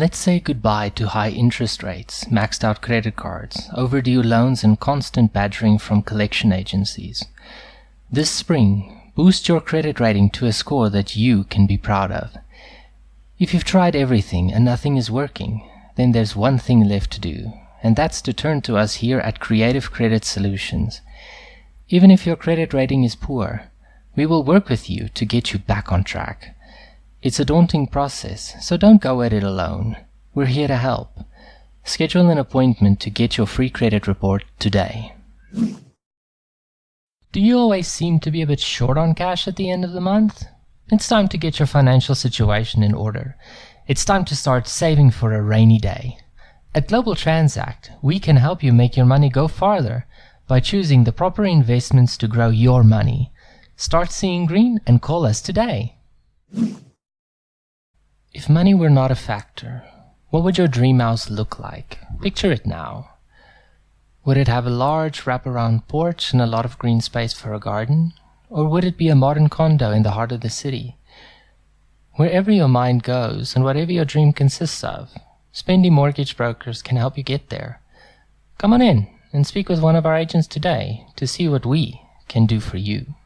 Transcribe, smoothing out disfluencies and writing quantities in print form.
Let's say goodbye to high interest rates, maxed out credit cards, overdue loans, and constant badgering from collection agencies. This spring, boost your credit rating to a score that you can be proud of. If you've tried everything and nothing is working, then there's one thing left to do, and that's to turn to us here at Creative Credit Solutions. Even if your credit rating is poor, we will work with you to get you back on track. It's a daunting process, so don't go at it alone. We're here to help. Schedule an appointment to get your free credit report today. Do you always seem to be a bit short on cash at the end of the month? It's time to get your financial situation in order. It's time to start saving for a rainy day. At Global Transact, we can help you make your money go farther by choosing the proper investments to grow your money. Start seeing green and call us today. If money were not a factor, what would your dream house look like? Picture it now. Would it have a large wraparound porch and a lot of green space for a garden? Or would it be a modern condo in the heart of the city? Wherever your mind goes and whatever your dream consists of, Spendy Mortgage Brokers can help you get there. Come on in and speak with one of our agents today to see what we can do for you.